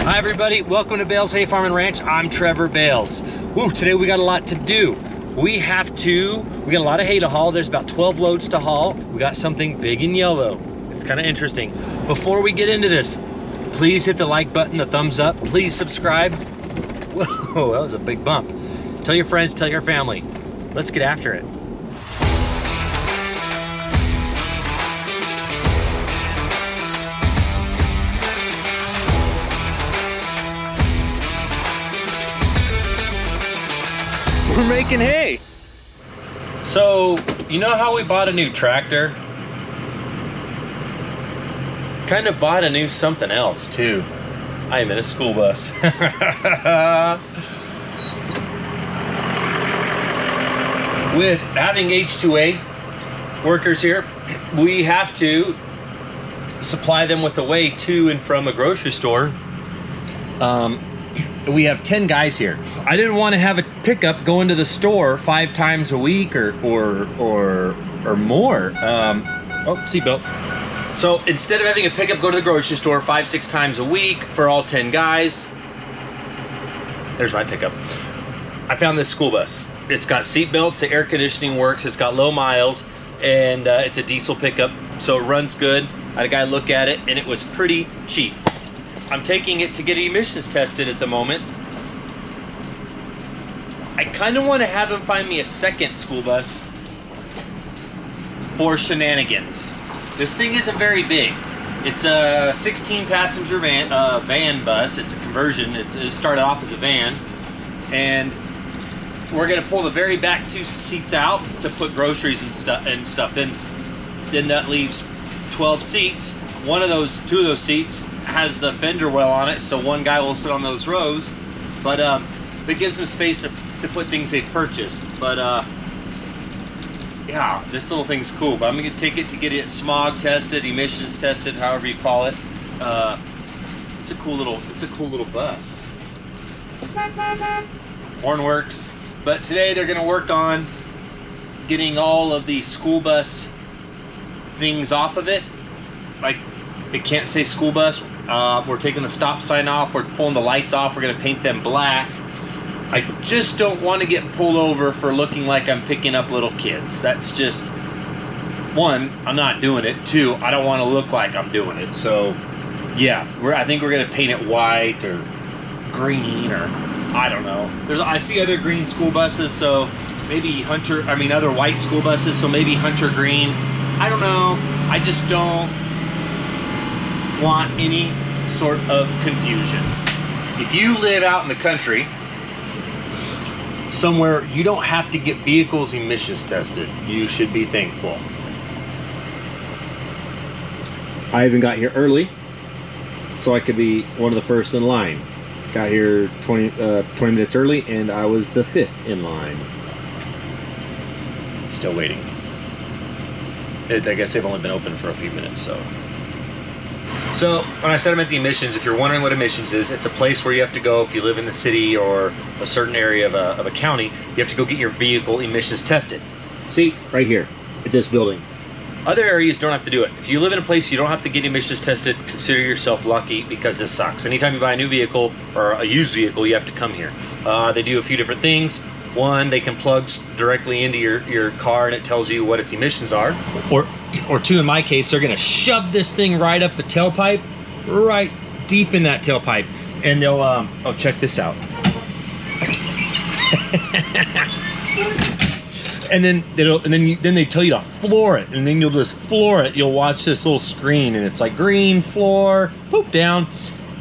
Hi everybody, welcome to Bales Hay Farm and Ranch. I'm Trevor Bales. Woo, today we got a lot to do. We got a lot of hay to haul. There's about 12 loads to haul. We got something big and yellow. It's kind of interesting. Before we get into this, please hit the like button, the thumbs up. Please subscribe. Whoa, that was a big bump. Tell your friends, tell your family. Let's get after it. We're making hay. So, you know how we bought a new tractor? Kind of bought a new something else too. I am in a school bus. With having H2A workers here, we have to supply them with the way to and from a grocery store. We have 10 guys here. I didn't want to have a pickup going to the store 5 times a week or more. Oh, seatbelt. So instead of having a pickup go to the grocery store 5-6 times a week for all 10 guys, there's my pickup. I found this school bus. It's got seat belts, the air conditioning works, it's got low miles, and it's a diesel pickup, so it runs good. I had a guy look at it, and it was pretty cheap. I'm taking it to get emissions tested at the moment. I kind of want to have him find me a second school bus for shenanigans. This thing isn't very big. It's a 16 passenger van bus. It's a conversion. It started off as a van, and we're gonna pull the very back 2 seats out to put groceries and stuff. Then that leaves 12 seats. 2 of those seats has the fender well on it, so one guy will sit on those rows, but it gives them space to put things they've purchased. But yeah, this little thing's cool. But I'm gonna take it to get it smog tested, emissions tested, however you call it. It's a cool little bus. Horn works. But today they're gonna work on getting all of the school bus things off of it. Like, it can't say school bus. We're taking the stop sign off. We're pulling the lights off. We're gonna paint them black. I just don't want to get pulled over for looking like I'm picking up little kids. That's just, 1, I'm not doing it. 2, I don't want to look like I'm doing it. So yeah, I think we're gonna paint it white or green, or I don't know. I see other green school buses, so maybe other white school buses, so maybe hunter green. I don't know. I just don't want any sort of confusion. If you live out in the country somewhere you don't have to get vehicles emissions tested, you should be thankful. I even got here early so I could be one of the first in line. Got here 20 minutes early, and I was the 5th in line. Still waiting. I guess they've only been open for a few minutes, so when I said I'm at the emissions, if you're wondering what emissions is, it's a place where you have to go if you live in the city or a certain area of a county. You have to go get your vehicle emissions tested. See, right here at this building. Other areas don't have to do it. If you live in a place you don't have to get emissions tested, consider yourself lucky, because this sucks. Anytime you buy a new vehicle or a used vehicle, you have to come here. They do a few different things. 1, they can plug directly into your car and it tells you what its emissions are. Or 2, in my case, they're gonna shove this thing right up the tailpipe, right deep in that tailpipe, and they'll oh, check this out. And then they tell you to floor it, and then you'll just floor it. You'll watch this little screen, and it's like green floor, poop down,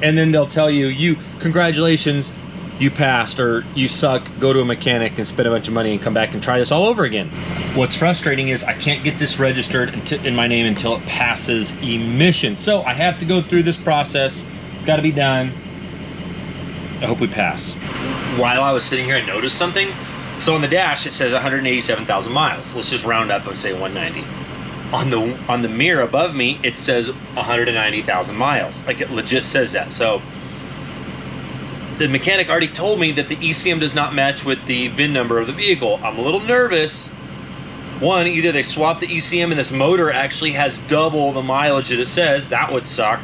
and then they'll tell you congratulations, you passed, or you suck, go to a mechanic and spend a bunch of money and come back and try this all over again. What's frustrating is I can't get this registered in my name until it passes emissions. So I have to go through this process. It's got to be done. I hope we pass. While I was sitting here, I noticed something. So on the dash, it says 187,000 miles. Let's just round up and say 190. On the mirror above me, it says 190,000 miles. Like, it legit says that. So the mechanic already told me that the ECM does not match with the VIN number of the vehicle. I'm a little nervous. 1, either they swap the ECM and this motor actually has double the mileage that it says. That would suck.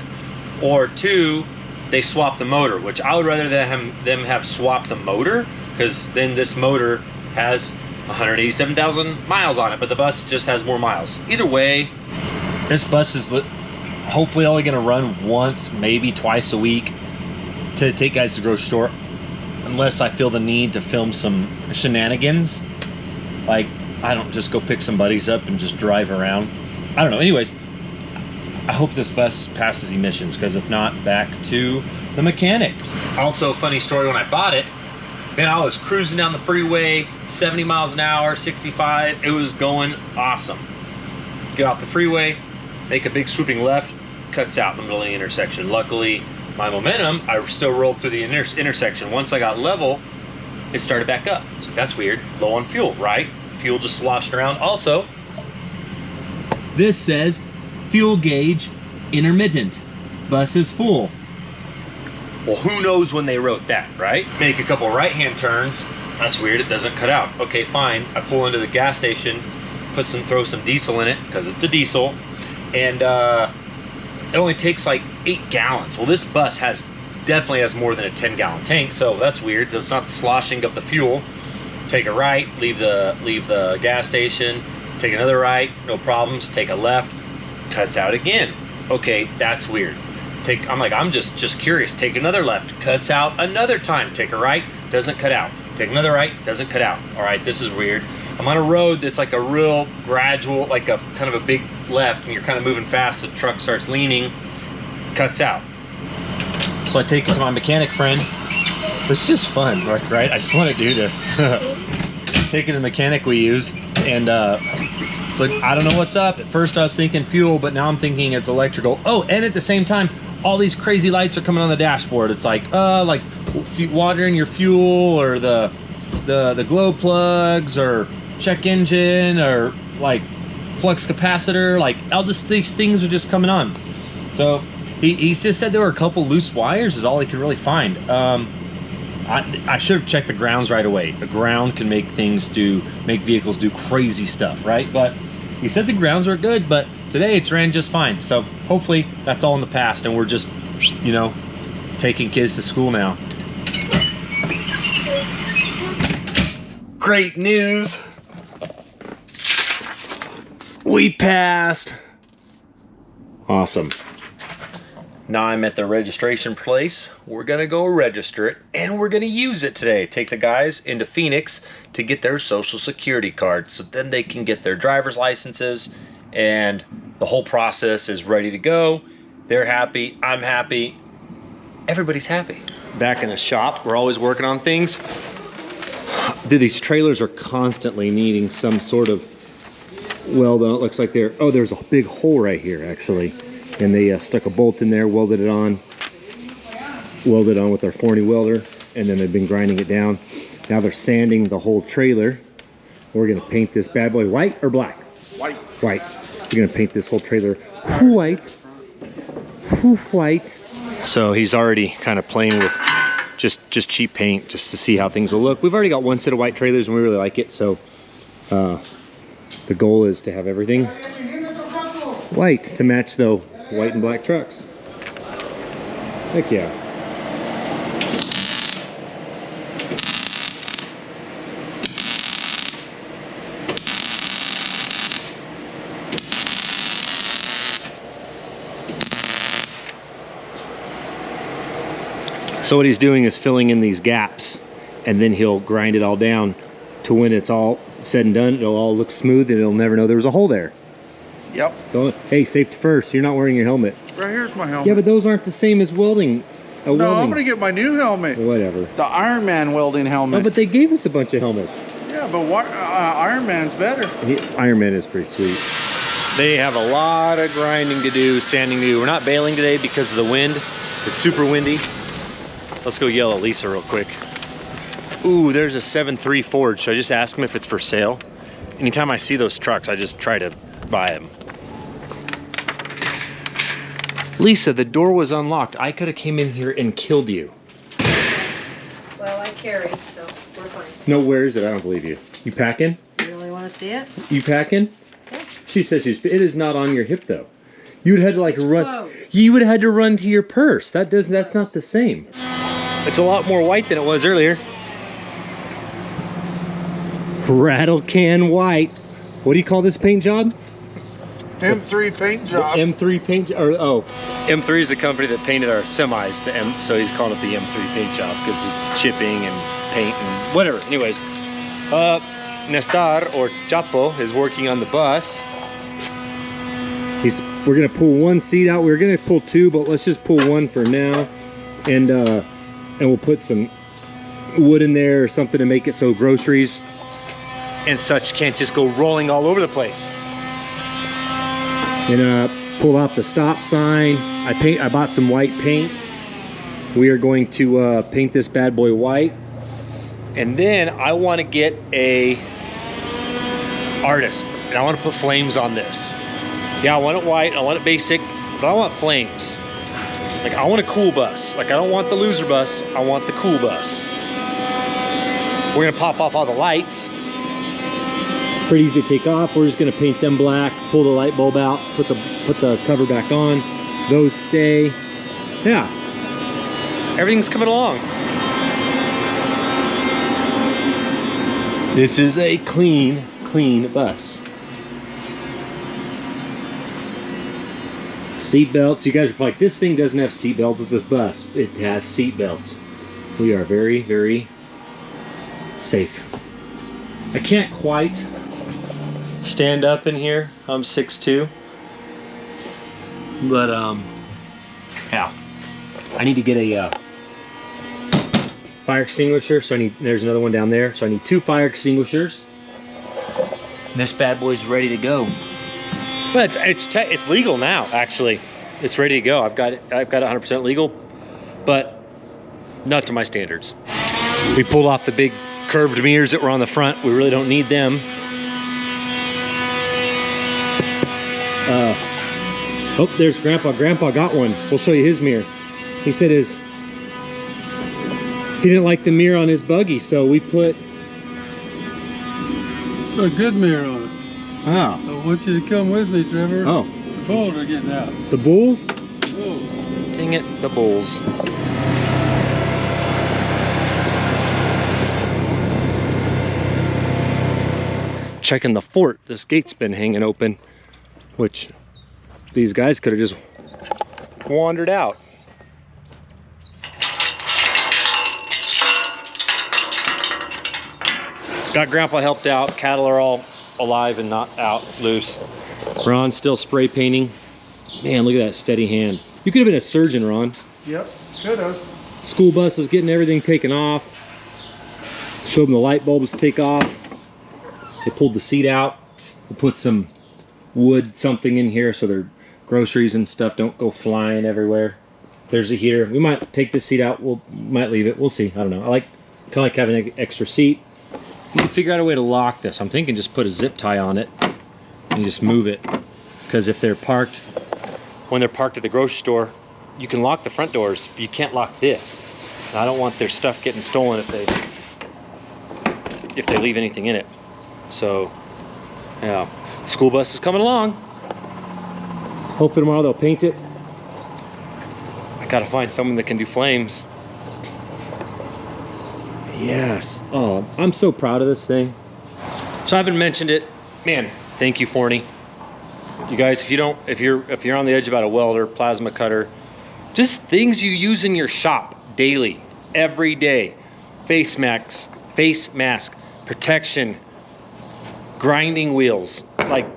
Or 2, they swap the motor, which I would rather them have swapped the motor, because then this motor has 187,000 miles on it, but the bus just has more miles. Either way, this bus is hopefully only going to run once, maybe twice a week to take guys to the grocery store, unless I feel the need to film some shenanigans. Like, I don't just go pick some buddies up and just drive around. I don't know. Anyways, I hope this bus passes emissions, because if not, back to the mechanic. Also, funny story, when I bought it, man, I was cruising down the freeway, 70 miles an hour, 65. It was going awesome. Get off the freeway, make a big swooping left, cuts out in the middle of the intersection. Luckily, my momentum, I still rolled through the intersection. Once I got level, it started back up. So that's weird. Low on fuel, right? Fuel just sloshing around. Also, this says fuel gauge intermittent. Bus is full. Well, who knows when they wrote that, right? Make a couple right-hand turns. That's weird, it doesn't cut out. Okay, fine. I pull into the gas station, throw some diesel in it, because it's a diesel, and it only takes like 8 gallons. Well, this bus definitely has more than a 10-gallon tank, so that's weird. So it's not sloshing up the fuel. Take a right, leave the gas station, take another right, no problems, take a left, cuts out again. Okay, that's weird. I'm just curious. Take another left, cuts out another time. Take a right, doesn't cut out. Take another right, doesn't cut out. All right, this is weird. I'm on a road that's like a real gradual, like a kind of a big left, and you're kind of moving fast, the truck starts leaning, cuts out. So I take it to my mechanic friend. This is just fun, right? I just want to do this. Take it to the mechanic we use, and like, I don't know what's up. At first I was thinking fuel, but now I'm thinking it's electrical. Oh, and at the same time, all these crazy lights are coming on the dashboard. It's like watering your fuel, or the glow plugs, or check engine, or like flux capacitor. Like, these things are just coming on. So he's just said there were a couple loose wires is all he could really find. I should have checked the grounds right away. The ground can make vehicles do crazy stuff, right? But he said the grounds were good, but today it's ran just fine. So hopefully that's all in the past, and we're just, taking kids to school now. Great news. We passed. Awesome. Now I'm at the registration place. We're gonna go register it, and we're gonna use it today. Take the guys into Phoenix to get their social security cards, so then they can get their driver's licenses, and the whole process is ready to go. They're happy, I'm happy, everybody's happy. Back in the shop, we're always working on things. Dude, these trailers are constantly needing some sort of weld on. It looks like there's a big hole right here, actually. And they stuck a bolt in there, welded it on with their Forney welder, and then they've been grinding it down. Now they're sanding the whole trailer. We're gonna paint this bad boy white or black? White. White. We're gonna paint this whole trailer white. White. So he's already kind of playing with just cheap paint, just to see how things will look. We've already got one set of white trailers, and we really like it. So the goal is to have everything white to match the white and black trucks. Heck yeah. So what he's doing is filling in these gaps, and then he'll grind it all down to when it's all said and done, it'll all look smooth, and he'll never know there was a hole there. Yep. So, hey, safety first. You're not wearing your helmet. Right here's my helmet. Yeah, but those aren't the same as welding. I'm gonna get my new helmet. Whatever. The Iron Man welding helmet. Oh, but they gave us a bunch of helmets. Yeah, but what? Iron Man's better. Iron Man is pretty sweet. They have a lot of grinding to do, sanding to do. We're not baling today because of the wind. It's super windy. Let's go yell at Lisa real quick. Ooh, there's a 7.3 Ford. Should I just ask him if it's for sale? Anytime I see those trucks, I just try to buy them. Lisa, the door was unlocked. I could have came in here and killed you. Well, I carry, so we're fine. No, where is it? I don't believe you. You packing? You really want to see it? You packing? Yeah. She says it is not on your hip though. You would have had to like run. Close. You would have had to run to your purse. That's not the same. It's a lot more white than it was earlier. Rattle can white. What do you call this paint job? M3 paint job. M3 paint, or oh, M3 is the company that painted our semis. So he's calling it the M3 paint job because it's chipping and paint and whatever. Anyways, Nestor or Chapo is working on the bus. We're gonna pull one seat out. We were gonna pull two, but let's just pull one for now, and we'll put some wood in there or something to make it so groceries and such can't just go rolling all over the place. And pull off the stop sign. I bought some white paint. We are going to paint this bad boy white, and then I want to get a artist, and I want to put flames on this. Yeah, I want it white, I want it basic, but I want flames. Like, I want a cool bus. Like, I don't want the loser bus, I want the cool bus. We're gonna pop off all the lights. Pretty easy to take off. We're just gonna paint them black, pull the light bulb out, put the cover back on. Those stay. Yeah, everything's coming along. This is a clean bus. Seat belts. You guys are like, this thing doesn't have seat belts. It's a bus. It has seat belts. We are very, very safe. I can't quite stand up in here. I'm 6'2", but yeah, I need to get a fire extinguisher. So there's another one down there. So I need 2 fire extinguishers. And this bad boy's ready to go. But it's legal now. Actually, it's ready to go. I've got it 100% legal, but not to my standards. We pulled off the big curved mirrors that were on the front. We really don't need them. Oh, there's Grandpa. Grandpa got one. We'll show you his mirror. He said he didn't like the mirror on his buggy, so we put a good mirror on it. Oh. I want you to come with me, Trevor. Oh. The bulls are getting out. The bulls? Oh. Dang it, the bulls. Checking the fort. This gate's been hanging open, which these guys could have just wandered out. Got Grandpa helped out. Cattle are all alive and not out loose. Ron's still spray painting. Man, look at that steady hand. You could have been a surgeon, Ron. Yep, could have. School bus is getting everything taken off. Showed them the light bulbs to take off. They pulled the seat out. They put some wood something in here so their groceries and stuff don't go flying everywhere. There's a heater. We might take this seat out. Might leave it. We'll see. I don't know. I kind of like having an extra seat. You can figure out a way to lock this. I'm thinking just put a zip tie on it and just move it. Because if they're parked, when they're parked at the grocery store, you can lock the front doors, but you can't lock this. And I don't want their stuff getting stolen if they leave anything in it. So, yeah, school bus is coming along. Hopefully tomorrow they'll paint it. I gotta find someone that can do flames. Yes. Oh, I'm so proud of this thing. So I haven't mentioned it. Man, thank you, Forney. You guys, if you're on the edge about a welder, plasma cutter, just things you use in your shop daily, every day. Face mask, protection, grinding wheels. Like,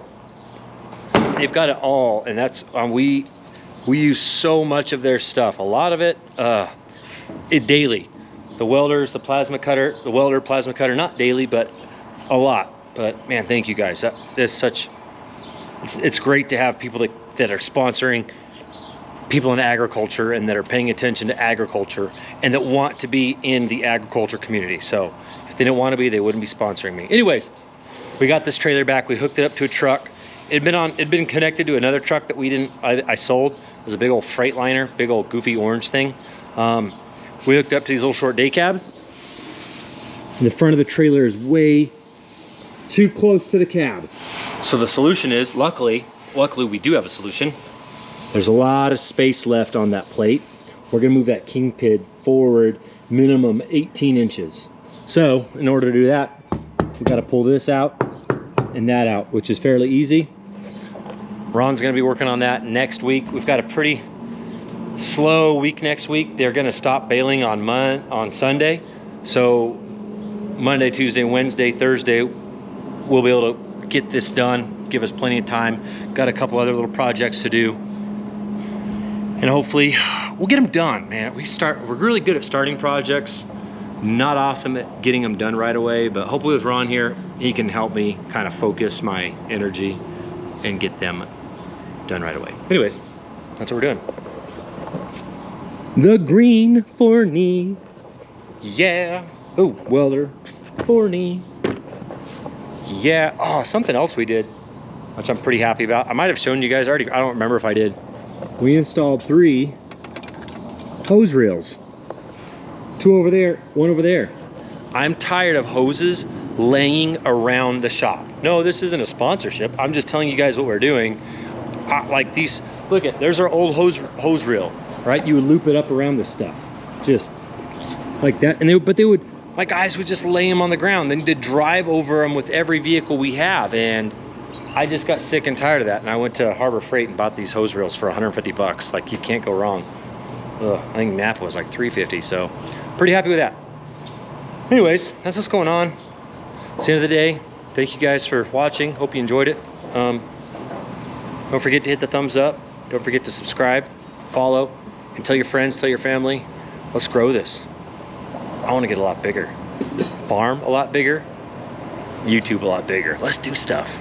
they've got it all, and that's we use so much of their stuff. A lot of it daily. The welders, the plasma cutter, plasma cutter, not daily, but a lot. But man, thank you guys. It's great to have people that are sponsoring people in agriculture and that are paying attention to agriculture and that want to be in the agriculture community. So if they didn't want to be, they wouldn't be sponsoring me. Anyways, we got this trailer back. We hooked it up to a truck. It'd been connected to another truck that I sold. It was a big old Freightliner, big old goofy orange thing. We hooked up to these little short day cabs. And the front of the trailer is way too close to the cab. So the solution is, luckily we do have a solution. There's a lot of space left on that plate. We're gonna move that king pin forward minimum 18 inches. So in order to do that, we've got to pull this out and that out, which is fairly easy. Ron's gonna be working on that next week. We've got a pretty slow week next week. They're gonna stop baling on Sunday. So Monday, Tuesday, Wednesday, Thursday, we'll be able to get this done, give us plenty of time. Got a couple other little projects to do. And hopefully we'll get them done, man. We're really good at starting projects, not awesome at getting them done right away, but hopefully with Ron here, he can help me kind of focus my energy and get them done right away. Anyways, that's what we're doing. The green Forney. Yeah. Oh, welder. Forney. Yeah. Oh, something else we did, which I'm pretty happy about. I might have shown you guys already. I don't remember if I did. We installed 3 hose reels. 2 over there, 1 over there. I'm tired of hoses laying around the shop. No, this isn't a sponsorship. I'm just telling you guys what we're doing. Like these, look at, there's our old hose reel, right? You would loop it up around this stuff, just like that. And my guys would just lay them on the ground. Then they'd drive over them with every vehicle we have. And I just got sick and tired of that. And I went to Harbor Freight and bought these hose reels for 150 bucks. Like, you can't go wrong. Ugh, I think Napa was like 350, so pretty happy with that. Anyways, that's what's going on. It's the end of the day. Thank you guys for watching. Hope you enjoyed it. Don't forget to hit the thumbs up. Don't forget to subscribe, follow, and tell your friends, tell your family. Let's grow this. I want to get a lot bigger. Farm a lot bigger. YouTube a lot bigger. Let's do stuff.